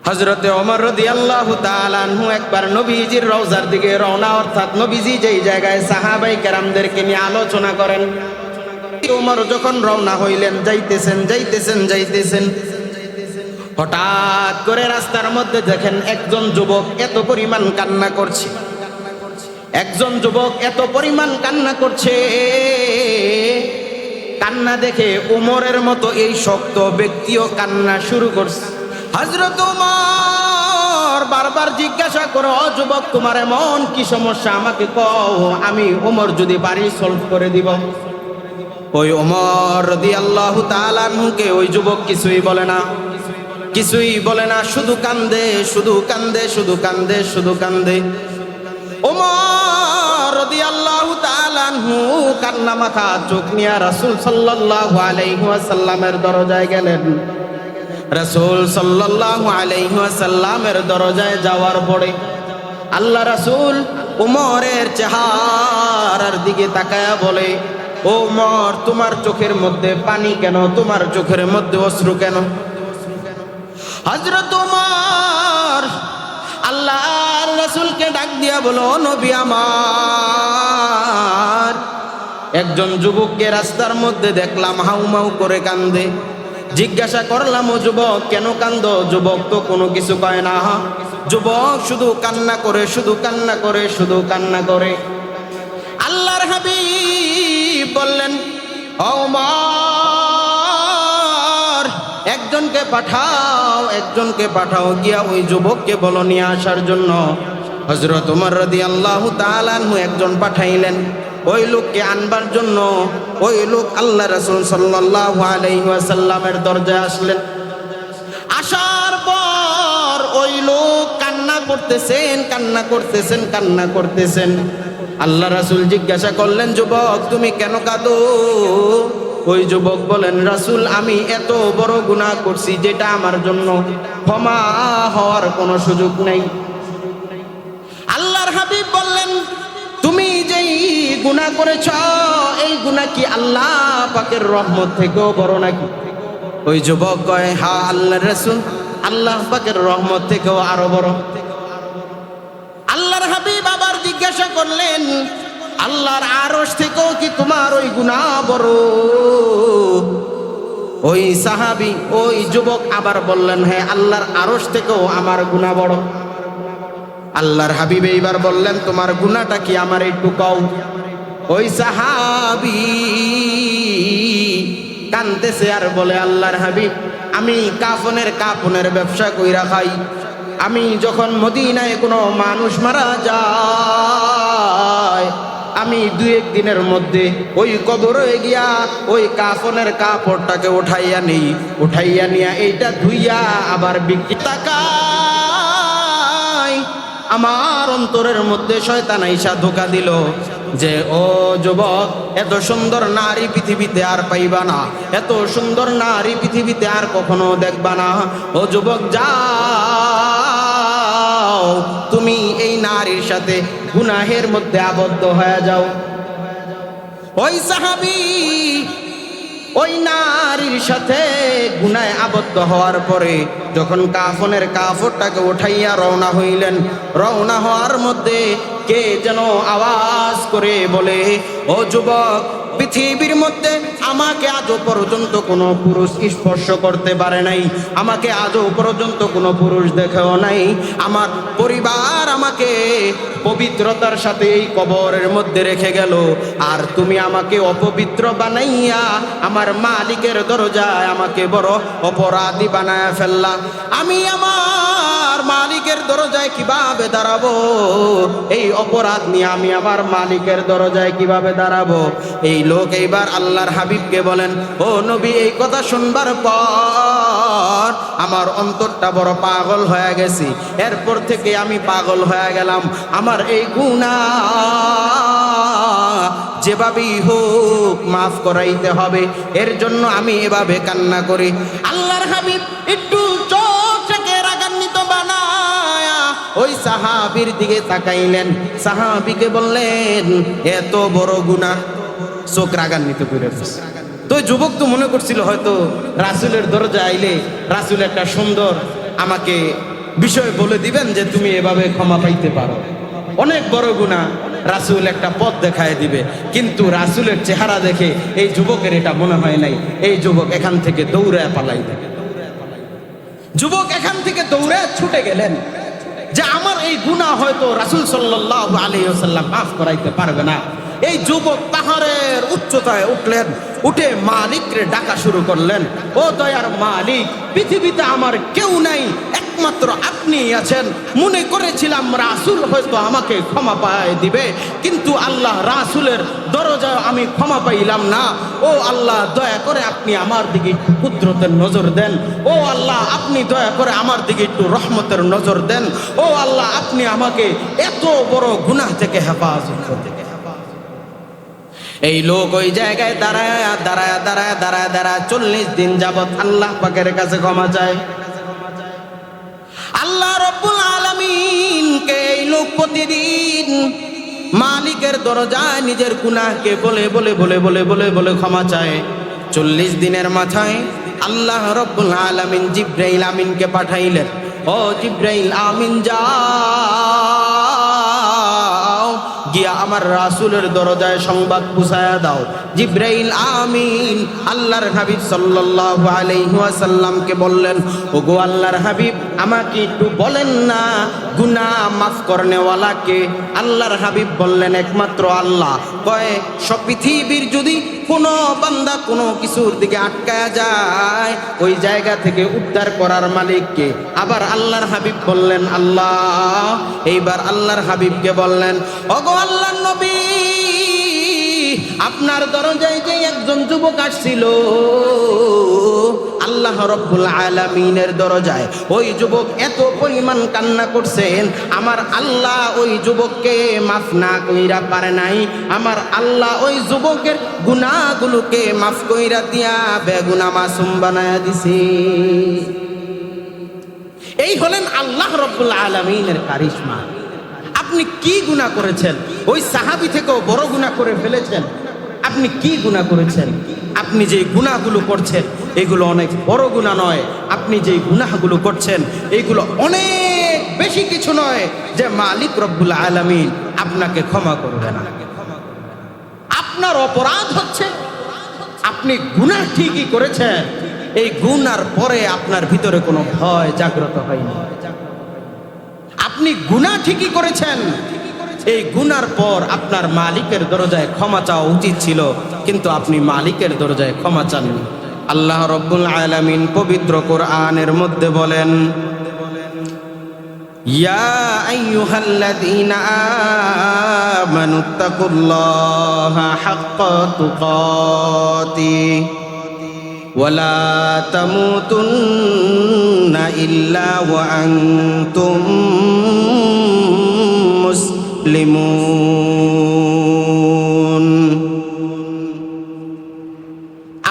হযরতে ওমর রাদিয়াল্লাহু তাআলা আনহু একবার নবীজির রওজার দিকে রওনা, অর্থাৎ নবীজি যেই জায়গায় সাহাবায়ে কেরামদেরকে নিয়ে আলোচনা করেন, ওমর যখন রওনা হইলেন, যাইতেছেন, হঠাৎ করে রাস্তার মধ্যে দেখেন একজন যুবক এত পরিমাণ কান্না করছে। কান্না দেখে উমরের মতো এই শক্ত ব্যক্তিও কান্না শুরু করছে। হযরত ওমর বারবার জিজ্ঞাসা করে, ও যুবক, তোমার এমন কি সমস্যা, আমাকে কও, আমি ওমর যদি পারি সলভ করে দিব। ওই ওমর রাদিয়াল্লাহু তাআলা আনহুকে ওই যুবক কিছুই বলে না, শুধু কান্দে। ওমর রাদিয়াল্লাহু তাআলা আনহু কান্না মাখা চোখ নিয়ে রাসূল সাল্লাল্লাহু আলাইহি ওয়াসাল্লামের দরজায় গেলেন। রাসূল সাল্লাল্লাহু আলাইহি ওয়াসাল্লামের দরজায় যাওয়ার পরে আল্লাহ রাসূল ওমরের চেহারার দিকে তাকায়া বলে, ও ওমর, তোমার চোখের মধ্যে পানি কেন, তোমার চোখের মধ্যে অশ্রু কেন? হযরত ওমর আল্লাহর রাসূলকে ডাক দিয়া বলো, নবী আমার, একজন যুবককে রাস্তার মধ্যে দেখলাম হাউমাউ করে কান্দে। জিজ্ঞাসা করলাম, ও যুবক, কেন কান্দো? যুবক তো কোনো কিছু কয় না। যুবক শুধু কান্না করে। আল্লাহর হাবিব বললেন, ও ওমর, একজনকে পাঠাও গিয়া ওই যুবককে বলো নিয়ে আসার জন্য। হযরত ওমর রাদিয়াল্লাহু তাআলা আনহু একজন পাঠাইলেন ওই লোককে আনবার জন্য। ওই লোক আল্লাহ রাসূল সাল্লাল্লাহু আলাইহি ওয়াসাল্লামের দরজায় আসলেন। আসার পর ওই লোক কান্না করতেছেন। আল্লাহ রাসূল জিজ্ঞাসা করলেন, যুবক, তুমি কেন কাঁদো? ওই যুবক বলেন, রাসূল, আমি এত বড় গুনাহ করছি যেটা আমার জন্য ক্ষমা হওয়ার কোনো সুযোগ নেই। আল্লাহর হাবিব বললেন, তুমি যেই গুনাহ করেছ, এই গুনাহ কি আল্লাহ পাকের রহমত থেকেও বড় নাকি? ওই যুবক কয়, হ্যাঁ আল্লাহর রাসূল, আল্লাহ পাকের রহমত থেকেও আরো বড়। আল্লাহর হাবিব আবার জিজ্ঞাসা করলেন, আল্লাহর আরশ থেকেও কি তোমার ওই গুনাহ বড়? ওই সাহাবী, ওই যুবক আবার বললেন, হ্যাঁ, আল্লাহর আরশ থেকেও আমার গুনাহ বড়। আল্লাহর হাবিব এইবার বললেন, তোমার গুনাহটা কি আমার একটু কও। ওই সাহাবী কাঁদতেছে আর বলে, আল্লাহর হাবিব, আমি কাফনের ব্যবসা কইরা খাই। আমি যখন মদিনায় কোনো মানুষ মারা যায়, আমি 2-1 দিনের মধ্যে ওই কবরে গিয়া ওই কাফনের কাপড়টাকে উঠাইয়া নিয়া এইটা ধুইয়া আবার বিক্রি। আমার অন্তরের মধ্যে শয়তান আইসা ধোঁকা দিল যে, ও যুবক, এত সুন্দর নারী পৃথিবীতে আর পাইবা না, এত সুন্দর নারী পৃথিবীতে আর কখনো দেখবা না। ও যুবক, যাও, তুমি এই নারীর সাথে গুনাহের মধ্যে আবদ্ধ হয়ে যাও। ওই সাহাবী ওই নারীর সাথে গুনায় আবদ্ধ হওয়ার পরে যখন কাফনের কাপড়টাকে উঠাইয়া রওনা হওয়ার মধ্যে কে যেন আওয়াজ করে বলে, ও যুবক, পৃথিবীর মধ্যে আমাকে আজও পর্যন্ত কোনো পুরুষ স্পর্শ করতে পারে নাই, আমাকে আজও পর্যন্ত কোনো পুরুষ দেখেও নাই। আমার পরিবার আমাকে পবিত্রতার সাথে এই কবরের মধ্যে রেখে গেল, আর তুমি আমাকে অপবিত্র বানাইয়া আমার মালিকের দরজায় আমাকে বড় অপরাধী বানায়া ফেললা। আমি আমার মালিকের দরজায় কিভাবে দাঁড়াবো? এই অপরাধ নিয়ে আমি আমার মালিকের দরজায় কিভাবে দাঁড়াবো? এই লোক এইবার আল্লাহর হাবিবকে বলেন, ও নবী, এই কথা শুনবার পর আমার অন্তরটা বড় পাগল হয়ে গেছি। এরপর থেকে আমি পাগল হয়ে গেলাম। আমার এই গুনাহ যেভাবেই হোক মাফ করাইতে হবে, এর জন্য আমি এভাবে কান্না করি। আল্লাহর হাবিব একটু চোখটাকে রাগান্বিত বানায়া ওই সাহাবীর দিকে তাকাইলেন। সাহাবীকে বললেন, এত বড় গুনাহ, চোখ রাগান্বিত করে ফেলছে। তো যুবক তো মনে করছিল হয়তো রাসূলের দরজা আইলে রাসূল একটা সুন্দর আমাকে বিষয় বলে দিবেন যে তুমি এভাবে ক্ষমা পাইতে পারো। অনেক বড় গুনাহ, রাসূল একটা পথ দেখায় দিবে, কিন্তু রাসূলের চেহারা দেখে এই যুবকের এটা মনে হয় নাই। এই যুবক এখান থেকে দৌড়ে পালাই দেবে। যুবক এখান থেকে দৌড়ে ছুটে গেলেন যে আমার এই গুনাহ হয়তো রাসূল সাল্লাল্লাহু আলাইহি ওয়াসাল্লাম মাফ করাইতে পারবে না। এই যুবক পাহাড়ের উচ্চতায় উঠলেন, উঠে মালিককে ডাকা শুরু করলেন, ও দয়ার মালিক, পৃথিবীতে আমার কেউ নাই, একমাত্র আপনি আছেন। মনে করেছিলাম রাসূল হয়তো আমাকে ক্ষমা পায় দিবে, কিন্তু আল্লাহ, রাসূলের দরজায় আমি ক্ষমা পাইলাম না। ও আল্লাহ, দয়া করে আপনি আমার দিকে একটু কুদরতের নজর দেন। ও আল্লাহ, আপনি দয়া করে আমার দিকে একটু রহমতের নজর দেন। ও আল্লাহ, আপনি আমাকে এত বড় গুনাহ থেকে হেফাজত করতে। এই লোক ওই জায়গায় দাঁড়ায় 40 দিন যাবত আল্লাহ পাকের কাছে ক্ষমা চায়। আল্লাহ রব্বুল আলামিনকে এই লোক প্রতিদিন মালিকের দরজায় নিজের গুনাহকে বলে ক্ষমা চায়। 40 দিনের মাথায় আল্লাহ রব্বুল আলামিন জিবরাইল আমিনকে পাঠাইলেন, ও জিবরাইল আমিন, যাও গিয়া আমার রাসূলের দরজায় সংবাদ পৌঁছায়া দাও। জিবরাইল আমিন আল্লাহর হাবিব সাল্লাল্লাহু আলাইহি ওয়াসাল্লামকে বললেন, ওগো আল্লাহর হাবিব, আমাকে একটু বলেন না গুনাহ মাফ করনেওয়ালা কে? আল্লাহর হাবিব বললেন, একমাত্র আল্লাহ। কয়, সব পৃথিবীর যদি কোনো বান্দা কোনো কিছুর দিকে আটকায়া যায়, ওই জায়গা থেকে উদ্ধার করার মালিক কে? আবার আল্লাহর হাবিব বললেন, আল্লাহ। এইবার আল্লাহর হাবিবকে বললেন, ওগো আল্লাহর নবী, আপনার দরজায় যে একজন যুবক আসছিল আল্লাহ রব্বুল আলামিনের দরজায়, ওই যুবক এত পরিমাণ কান্না করছেন, আমার আল্লাহ ওই যুবককে মাফ না কইরা পারে নাই। আমার আল্লাহ ওই যুবকের গুনাহগুলোকে মাফ কইরা দিয়া বেগুনা মাসুম বানায়া দিছে। এই হলেন আল্লাহ রব্বুল আলামিনের কারিশমা। আপনি কি গুনাহ করেছেন? ওই সাহাবী থেকেও বড় গুনাহ করে ফেলেছেন। আপনি কি গুনাহ করেছেন? আপনি যে গুনাহগুলো করছেন এগুলো অনেক বড় গুনাহ নয়। আপনি যে গুনাহগুলো করছেন এগুলো অনেক বেশি কিছু নয় যে মালিক রব্বুল আলামিন আপনাকে ক্ষমা করবে না। আপনার অপরাধ হচ্ছে আপনি গুনাহ ঠিকই করেছেন, এই গুনার পরে আপনার ভিতরে কোনো ভয় জাগ্রত হয়নি। আপনি গুনাহ ঠিকই করেছেন, এই গুনার পর আপনার মালিকের দরজায় ক্ষমা চাওয়া উচিত ছিল, কিন্তু আপনি মালিকের দরজায় ক্ষমা চাননি। আল্লাহ রব্বুল আলামিন পবিত্র কোরআনের মধ্যে বলেন, ইয়া আইয়ুহাল্লাযীনা আমানুত্তাকুল্লাহা হাক্কা তুকাতিহি ওয়ালা তামুতুন্না ইল্লা ওয়া আনতুম মুসলিমুন।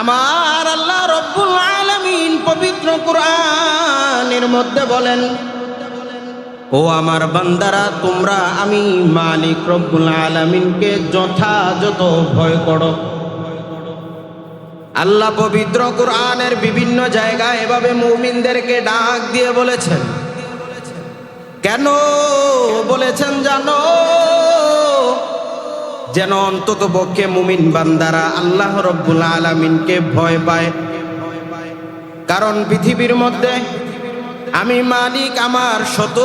আমার আল্লাহ রব্বুল আলামিন পবিত্র কোরআনের মধ্যে বলেন, ও আমার বান্দারা, তোমরা আমি মালিক রব্বুল আলামিনকে যথাযথ ভয় করো। আল্লাহ পবিত্র কোরআনের বিভিন্ন জায়গায় এভাবে মুমিনদেরকে ডাক দিয়ে বলেছেন। কেন বলেছেন জানো? যেন অন্তত পক্ষে মুমিন বান্দারা আল্লাহ রব্বুল আলামিনকে ভয় পায়। কারণ পৃথিবীর মধ্যে আমি মালিক, আমার শত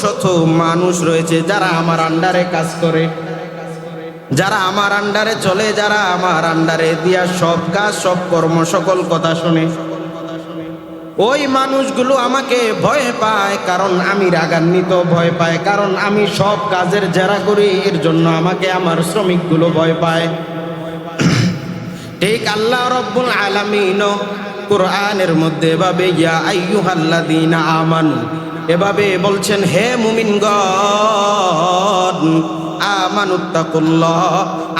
শত মানুষ রয়েছে যারা আমার আন্ডারে কাজ করে, যারা আমার আন্ডারে চলে, যারা আমার আন্ডারে দিয়া সব কাজ, সব কর্ম, সকল কথা শুনে। ওই মানুষগুলো আমাকে ভয় পায় কারণ আমি রাগান্বিত, ভয় পায় কারণ আমি সব কাজের যারা করি, এর জন্য আমাকে আমার শ্রমিকগুলো ভয় পায়। ঠিক আল্লাহ রব্বুল আলামিন কোরআনের মধ্যে এভাবে ইয়া আইয়ুহাল্লাযীনা আমানু এভাবে বলছেন, হে মুমিনগণ, আমানুত্তাকুল্লাহ,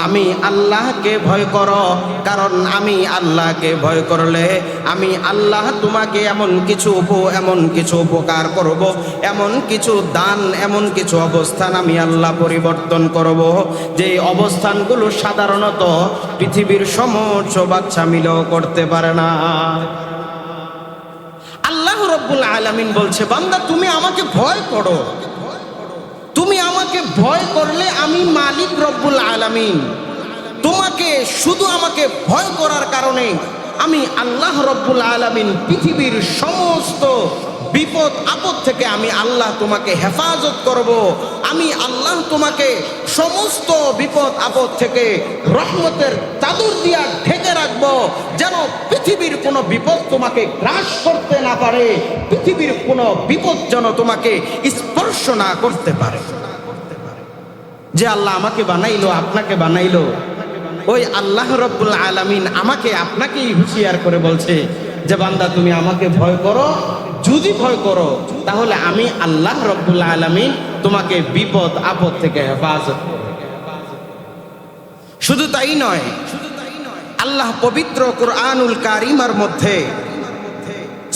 আমি আল্লাহকে ভয় করো। কারণ আমি আল্লাহকে ভয় করলে আমি আল্লাহ তোমাকে এমন কিছু উপকার করব, এমন কিছু দান, এমন কিছু অবস্থান আমি আল্লাহ পরিবর্তন করব, যে অবস্থানগুলো সাধারণত পৃথিবীর সমস্ত বাচ্চা মিলেও করতে পারে না। আল্লাহ রব্বুল আলামিন বলছে, বান্দা তুমি আমাকে ভয় করো, তুমি আমাকে ভয় করলে আমি মালিক রব্বুল আলামিন তোমাকে, শুধু আমাকে ভয় করার কারণে আমি আল্লাহ রব্বুল আলামিন পৃথিবীর সমস্ত বিপদ আপদ থেকে আমি আল্লাহ তোমাকে হেফাজত করব। আমি আল্লাহ তোমাকে সমস্ত বিপদ আপদ থেকে রহমতের চাদর দিয়া ঢেকে রাখবো, যেন পৃথিবীর কোনো বিপদ তোমাকে গ্রাস করতে না পারে, পৃথিবীর কোনো বিপদ যেন তোমাকে স্পর্শ না করতে পারে। যে আল্লাহ আমাকে বানাইলো, আপনাকে বানাইলো, ওই আল্লাহ রব্বুল আলামিন আমাকে আপনাকেই হুঁশিয়ার করে বলছে যে বান্দা তুমি আমাকে ভয় করো, যদি ভয় করো তাহলে আমি আল্লাহ রব্বুল আলামিন তোমাকে বিপদ আপদ থেকে হেফাজত করব। শুধু তাই নয়, আল্লাহ পবিত্র কুরআনুল কারীমের মধ্যে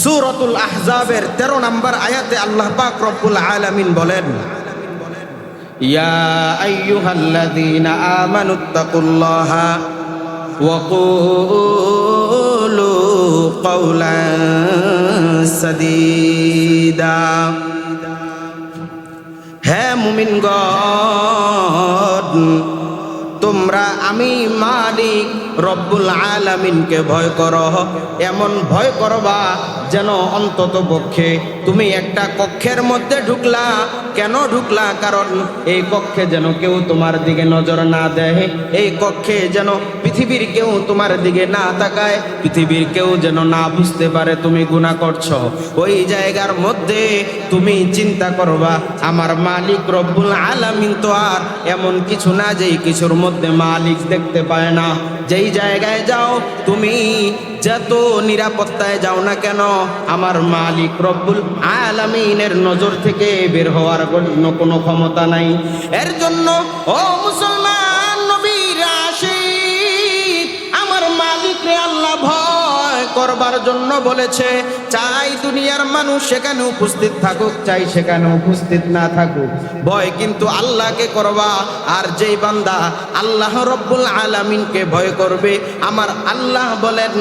সূরাতুল আহজাবের 13 নম্বর আয়াতে আল্লাহ পাক রব্বুল আলামিন বলেন, ইয়া আইয়ুহাল্লাযীনা আমানুত্তাকুল্লাহা ওয়া কুলু কাওলান সাদীদা। হে মুমিনগণ, তোমরা আমি মালিক রব্বুল আলামিনকে ভয় করো, এমন ভয় করবা যেন অন্তত পক্ষে তুমি একটা কক্ষের মধ্যে ঢুকলা। কেন ঢুকলা? কারণ এই কক্ষে যেন কেউ তোমার দিকে নজর না দেয়, এই কক্ষে যেন পৃথিবীর কেউ তোমার দিকে না তাকায়, পৃথিবীর কেউ যেন না বুঝতে পারে তুমি গুনাহ করছো। ওই জায়গার মধ্যে তুমি চিন্তা করবা আমার মালিক রব্বুল আলামিন তো আর এমন কিছু না যেই কিছুর মধ্যে মালিক দেখতে পায় না। যেই জায়গায় যাও তুমি, যত নিরাপত্তায় যাও না কেন, আমার মালিক রব্বুল আলামিনের নজর থেকে বের হওয়ার কোনো ক্ষমতা নাই। এর জন্য ও মুসলমান নবীর আশিক, আমার মালিক রে আল্লাহ ভয় করবার জন্য বলেছে। চাই দুনিয়ার মানুষ সেখানে উপস্থিত থাকুক, চাই সেখানে উপস্থিত না থাকুক, ভয় কিন্তু আল্লাহকে করবা। আর যেই বান্দা আল্লাহ রব্বুল আলামিনকে ভয় করবে, আমার আল্লাহ বলেন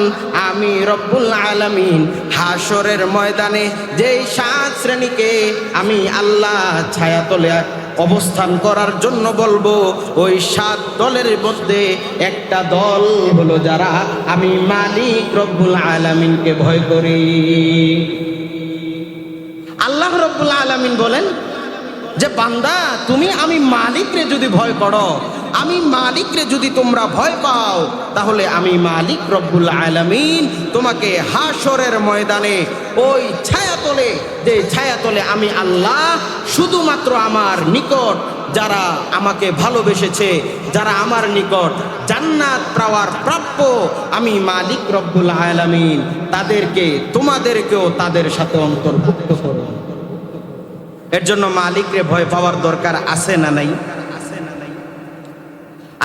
আমি রব্বুল আলামিন হাসরের ময়দানে যেই 7 শ্রেণীকে আমি আল্লাহ ছায়াতলে অবস্থান করার জন্য বলবো, ওই 7 দলের মধ্যে একটা দল হলো যারা আমি মালিক রব্বুল আলামিনকে ভয় করি। আল্লাহ রব্বুল আলামিন বলেন যে বান্দা তুমি আমি মালিকরে যদি ভয় করো, আমি মালিকরে যদি তোমরা ভয় পাও, তাহলে আমি মালিক রব্বুল আলামিন তোমাকে হাসরের ময়দানে ওই ছায়াতলে, যে ছায়াতলে আমি আল্লাহ শুধুমাত্র আমার নিকট যারা আমাকে ভালোবেসেছে, যারা আমার নিকট জান্নাত পাওয়ার প্রাপ্য, আমি মালিক রব্বুল আলামিন তাদেরকে, তোমাদেরকেও তাদের সাথে অন্তর্ভুক্ত করব। এর জন্য মালিকরে ভয় পাওয়ার দরকার আছে না নাই?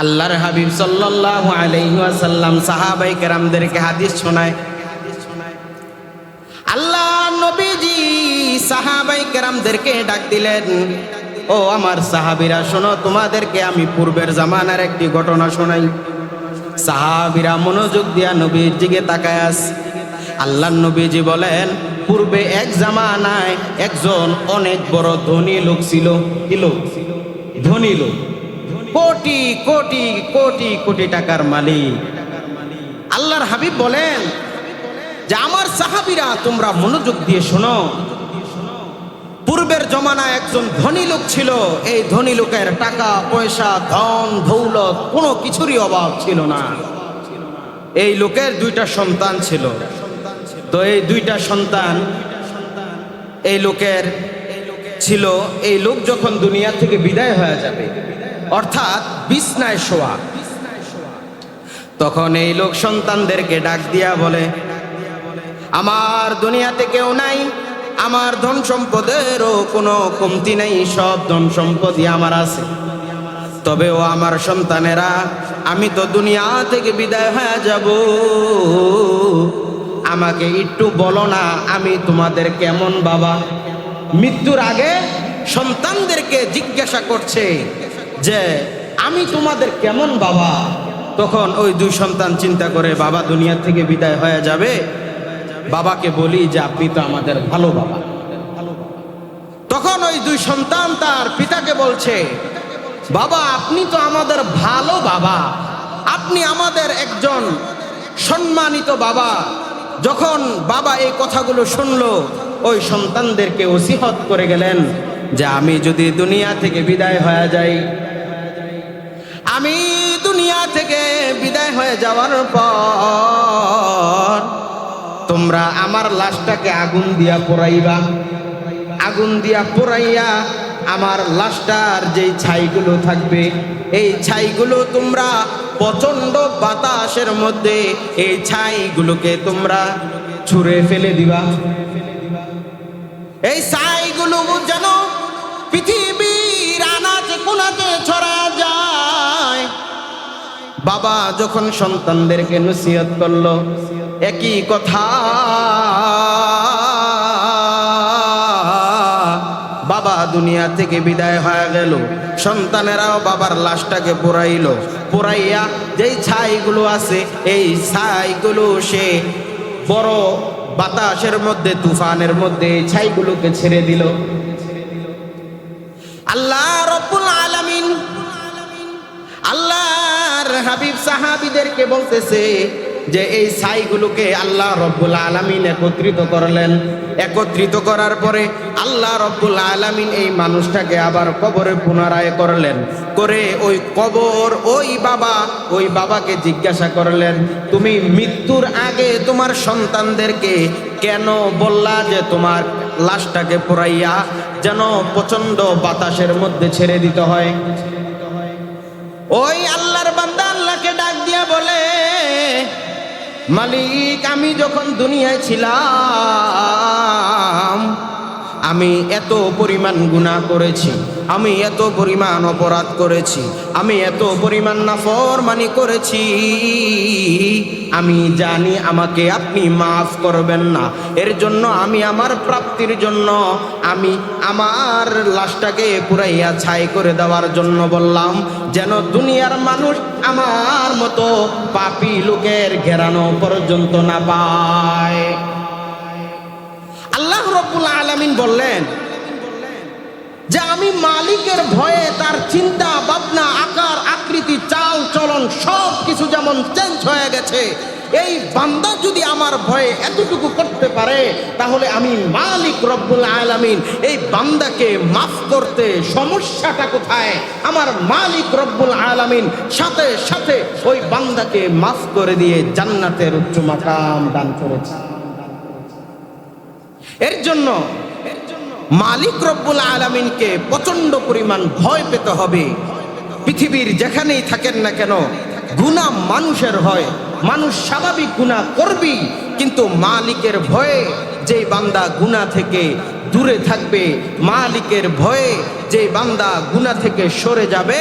আল্লাহর হাবিব সাল্লাল্লাহু আলাইহি ওয়াসাল্লাম সাহাবায়ে কেরামদেরকে হাদিস শোনায়। আল্লাহ নবীজি সাহাবায়ে কেরামদেরকে ডাক দিলেন, ও আমার সাহাবীরা শোনো, তোমাদেরকে আমি পূর্বের জামানার একটি ঘটনা শোনাই। সাহাবীরা মনোযোগ দিয়া নবীর দিকে তাকায় আছে। আল্লাহর নবীজি বলেন, পূর্বে এক জামানায় একজন অনেক বড় ধনী লোক ছিল। কি লোক? ধনী লোক, কোটি কোটি কোটি কোটি টাকার মালিক। আল্লাহর হাবিব বলেন যে আমার সাহাবীরা তোমরা মনোযোগ দিয়ে শোনো, পূর্বের জমানায় একজন ধনী লোক ছিল। এই ধনী লোকের টাকা পয়সা ধন দৌলত কোনো কিছুরই অভাব ছিল না। এই লোকের 2টা সন্তান ছিল। তো এই 2টা সন্তান এই লোকের ছিল। এই লোক যখন দুনিয়া থেকে বিদায় হয়ে যাবে, অর্থাৎ বিছনায় শোয়া, তখন এই লোক সন্তানদেরকে ডাক দিয়া বলে, আমার দুনিয়াতে কেউ নাই, আমার ধন সম্পদেরও কোনো কমতি নাই, সব ধন সম্পদই আমার আছে। তবে ও আমার সন্তানেরা, আমি তো দুনিয়া থেকে বিদায় হয়ে যাব, আমাকে একটু বলো না আমি তোমাদের কেমন বাবা। মৃত্যুর আগে সন্তানদেরকে জিজ্ঞাসা করছে যে আমি তোমাদের কেমন বাবা। তখন ওই 2 সন্তান চিন্তা করে, বাবা দুনিয়া থেকে বিদায় হয়ে যাবে, বাবাকে বলি যে আপনি তো আমাদের ভালো বাবা। তখন ওই দুই সন্তান তার পিতাকে বলছে, বাবা আপনি তো আমাদের ভালো বাবা, আপনি আমাদের একজন সম্মানিত বাবা। যখন বাবা এই কথাগুলো শুনলো, ওই সন্তানদেরকে ওসিহত করে গেলেন যে আমি যদি দুনিয়া থেকে বিদায় হয়ে যাই, আমি দুনিয়া থেকে বিদায় হয়ে যাওয়ার পর তোমরা আমার লাশটাকে আগুন দিয়া পোড়াইবা, আগুন দিয়া পোড়াইয়া আমার লাশটার যেই ছাইগুলো থাকবে, এই ছাইগুলো তোমরা প্রচন্ড বাতাসের মধ্যে এই ছাইগুলোকে তোমরা ছুঁড়ে ফেলে দিবা। এই ছাইগুলো যেন পৃথিবীর আনাচে কোনাতে ছড়া যায়। বাবা যখন সন্তানদেরকে নসিহত করলো, একই কথা বাবা দুনিয়া থেকে বিদায় হয়ে গেল। সন্তানেরাও বাবার লাশটাকে পোড়াইলো, পোড়াইয়া যেই ছাইগুলো আছে এই ছাইগুলো সে বড় বাতাসের মধ্যে, তুফানের মধ্যে এই ছাইগুলোকে ছেড়ে দিল। আল্লাহ রব্বুল আলামিন আল্লাহর হাবিব সাহাবীদেরকে বলতেছে যে এই ছাইগুলোকে আল্লাহ রব্বুল আলামিন একত্রিত করলেন। একত্রিত করার পরে আল্লাহ রব্বুল আলামিন এই মানুষটাকে আবার কবরে পুনরায় করলেন। করে ওই কবর ওই বাবাকে জিজ্ঞাসা করলেন, তুমি মৃত্যুর আগে তোমার সন্তানদেরকে কেন বললা যে তোমার লাশটাকে পোড়াইয়া যেন প্রচন্ড বাতাসের মধ্যে ছেড়ে দিতে হয়? ওই আল্লাহর বান্দা আল্লাহকে ডাক দিয়া বলে, মালিক আমি যখন দুনিয়ায় ছিলাম আমি এত পরিমাণ গুনাহ করেছি, আমি এত পরিমাণ অপরাধ করেছি, আমি এত পরিমাণ নাফরমানি করেছি, আমি জানি আমাকে আপনি মাফ করবেন না। এর জন্য আমি আমার প্রাপ্তির জন্য আমি আমার লাশটাকে পুরাইয়া ছাই করে দেওয়ার জন্য বললাম, যেন দুনিয়ার মানুষ আমার মতো পাপী লোকের ঘেরানো পর্যন্ত না পায়। আল্লাহ রব্বুল আলামিন বললেন যে আমি মালিকের ভয়ে তার চিন্তা ভাবনা, আকার আকৃতি, চাল চলন সব কিছু যেমন চেঞ্জ হয়ে গেছে, এই বান্দা যদি আমার ভয়ে এতটুকু করতে পারে, তাহলে আমি মালিক রব্বুল আলামিন এই বান্দাকে মাফ করতে সমস্যাটা কোথায়? আমার মালিক রব্বুল আলামিন সাথে সাথে ওই বান্দাকে মাফ করে দিয়ে জান্নাতের উচ্চ মাকাম দান করেছে। এর জন্য মালিক রব্বুল আলামিনকে প্রচন্ড পরিমাণ ভয় পেতে হবে। পৃথিবীর যেখানেই থাকেন না কেন, গুনাহ মানুষের হয়, মানুষ স্বাভাবিক গুনাহ করবি, কিন্তু মালিকের ভয়ে যে বান্দা গুনাহ থেকে দূরে থাকবে, মালিকের ভয়ে যে বান্দা গুনাহ থেকে সরে যাবে,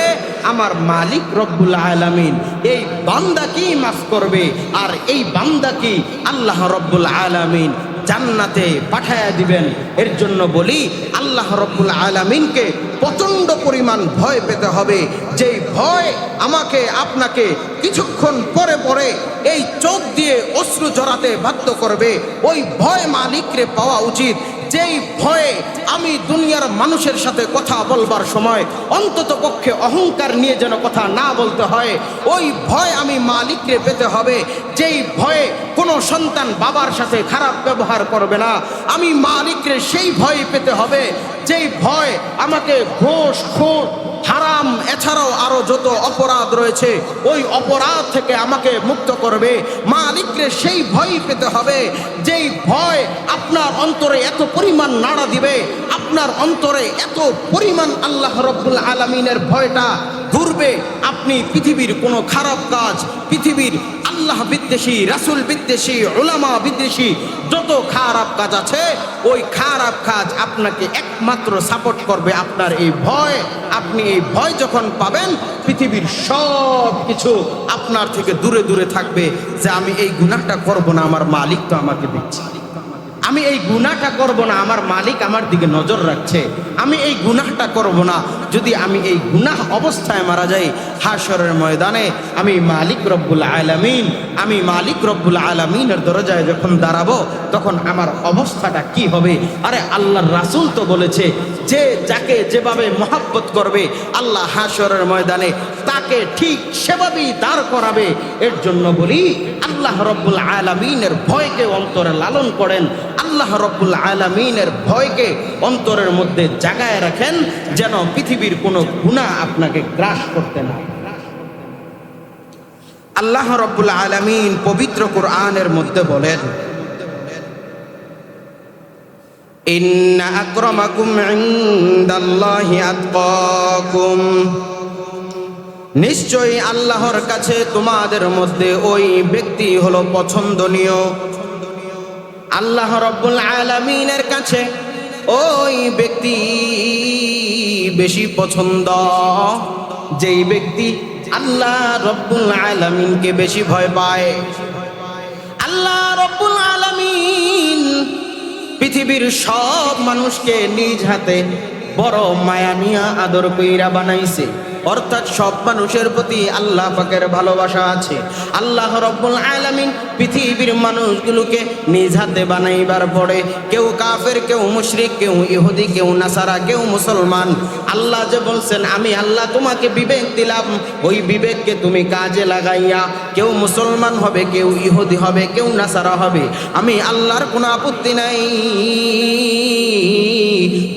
আমার মালিক রব্বুল আলামিন এই বান্দাকেই মাফ করবে। আর এই বান্দাকে আল্লাহ রব্বুল আলামিন জান্নাতে পাঠায়া দিবেন। এর জন্য বলি আল্লাহ রব্বুল আলামিনকে প্রচন্ড পরিমাণ ভয় পেতে হবে, যেই ভয় আমাকে আপনাকে কিছুক্ষণ পরে পরে এই চোখ দিয়ে অশ্রু জড়াতে বাধ্য করবে। ওই ভয় মালিকরে পাওয়া উচিত, যেই ভয়ে আমি দুনিয়ার মানুষের সাথে কথা বলবার সময় অন্তত পক্ষে অহংকার নিয়ে যেন কথা না বলতে হয়। ওই ভয় আমি মালিককে পেতে হবে, যেই ভয়ে কোনো সন্তান বাবার সাথে খারাপ ব্যবহার করবে না। আমি মালিককে সেই ভয় পেতে হবে, যেই ভয় আমাকে ঘুষ, খুন, হারাম এছাড়াও আরো যত অপরাধ রয়েছে ওই অপরাধ থেকে আমাকে মুক্ত করবে। মালিককে সেই ভয় পেতে হবে, যেই ভয় আপনার অন্তরে এত পরিমাণ নাড়া দিবে, আপনার অন্তরে এত পরিমাণ আল্লাহ রব্বুল আলামিনের ভয়টা ঘুরবে। আপনি পৃথিবীর কোনো খারাপ কাজ, পৃথিবীর আল্লাহ বিদ্বেষী, রাসূল বিদ্বেষী, উলামা বিদ্বেষী যত খারাপ কাজ আছে, ওই খারাপ কাজ আপনাকে একমাত্র সাপোর্ট করবে আপনার এই ভয়। আপনি এই ভয় যখন পাবেন, পৃথিবীর সব কিছু আপনার থেকে দূরে দূরে থাকবে, যে আমি এই গুনাহটা করব না, আমার মালিক তো আমাকে দিচ্ছে। আমি এই গুনাহটা করব না, আমার মালিক আমার দিকে নজর রাখছে। আমি এই গুনাহটা করব না, যদি আমি এই গুনাহ অবস্থায় মারা যাই, হাশরের ময়দানে আমি মালিক রব্বুল আলামিনের দরজায় যখন দাঁড়াবো, তখন আমার অবস্থাটা কি হবে? আরে আল্লাহর রাসূল তো বলেছে যে যাকে যেভাবে মহব্বত করবে আল্লাহ হাশরের ময়দানে তাকে ঠিক সেভাবেই দাঁড় করাবে। এর জন্য বলি, আল্লাহ রব্বুল আলামিনের ভয়কে অন্তরে লালন করেন, আল্লাহ রব্বুল আলামিনের ভয়কে অন্তরের মধ্যে জাগায় রাখেন, যেন পৃথিবীর কোনো গুনাহ আপনাকে গ্রাস করতে না। আল্লাহ রব্বুল আলামিন পবিত্র কোরআনের মধ্যে বলেন, ইন্না আকরামাকুম ইনদাল্লাহি আতকাকুম, নিশ্চয়ই আল্লাহর কাছে তোমাদের মধ্যে ওই ব্যক্তি হলো পছন্দনীয়। আল্লাহ রব্বুল আলামিনের কাছে ওই ব্যক্তি বেশি পছন্দ, যেই ব্যক্তি আল্লাহ রব্বুল আলামিনকে বেশি ভয় পায়। আল্লাহ রব্বুল আলামিন পৃথিবীর সব মানুষকে নিজ হাতে বড় মায়া নিয়া আদর কইরা বানাইছে, অর্থাৎ সব মানুষের প্রতি আল্লাহ পাকের ভালোবাসা আছে। আল্লাহ রব্বুল আলামিন পৃথিবীর মানুষগুলোকে নিজ হাতে বানাইবার পরে কেউ কাফের, কেউ মুশরিক, কেউ ইহুদি, কেউ নাসারা, কেউ মুসলমান। আল্লাহ যে বলছেন আমি আল্লাহ তোমাকে বিবেক দিলাম, ওই বিবেককে তুমি কাজে লাগাইয়া কেউ মুসলমান হবে, কেউ ইহুদি হবে, কেউ নাসারা হবে, আমি আল্লাহর কোনো আপত্তি নাই।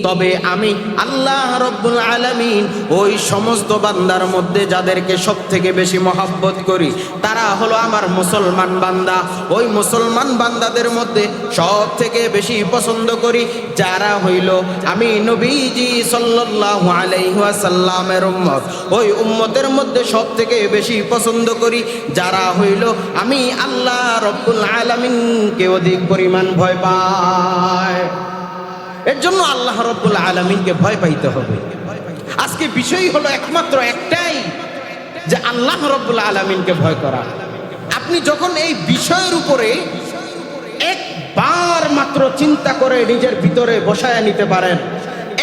তবে আমি আল্লাহ রব্বুল আলামিন ওই সমস্ত বান্দার মধ্যে যাদেরকে সব থেকে বেশি মহব্বত করি তারা হলো আমার মুসলমান বান্দা। ওই মুসলমান বান্দাদের মধ্যে সব থেকে বেশি পছন্দ করি যারা হইল আমি নবীজি সাল্লাল্লাহু আলাইহি ওয়াসাল্লামের উম্মত। ওই উম্মতের মধ্যে সব থেকে বেশি পছন্দ করি যারা হইল আমি আল্লাহ রব্বুল আলামিনকে অধিক পরিমাণ ভয় পায়। এর জন্য আল্লাহ রব্বুল আলামিনকে ভয় পাইতে হবে। আজকে বিষয় হলো একমাত্র একটাই, যে আল্লাহ রব্বুল আলামিনকে ভয় করা। আপনি যখন এই বিষয়ের উপরে একবার মাত্র চিন্তা করে নিজের ভিতরে বসায়া নিতে পারেন,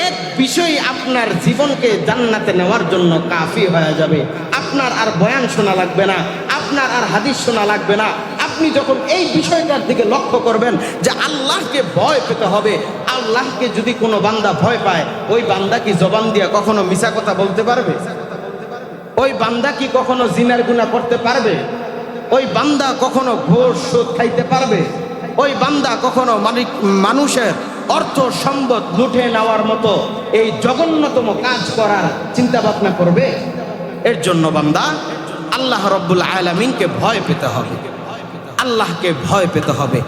এক বিষয় আপনার জীবনকে জান্নাতে নেওয়ার জন্য কাফি হয়ে যাবে। আপনার আর বয়ান শোনা লাগবে না, আপনার আর হাদিস শোনা লাগবে না। আপনি যখন এই বিষয়টার দিকে লক্ষ্য করবেন যে আল্লাহকে ভয় পেতে হবে, আল্লাহকে যদি কোনো বান্দা ভয় পায়, ওই বান্দা কি জবান দিয়ে কখনো মিছা কথা বলতে পারবে? ওই বান্দা কি কখনো জিনার গুনাহ করতে পারবে? ওই বান্দা কখনো ঘোষ সুদ খাইতে পারবে? ওই বান্দা কখনো মানুষের অর্থ সম্পদ লুটে নেওয়ার মতো এই জঘন্যতম কাজ করার চিন্তা ভাবনা করবে? এর জন্য বান্দা আল্লাহ রব্বুল আলামিনকে ভয় পেতে হবে, আল্লাহকে ভয় পেতে হবে।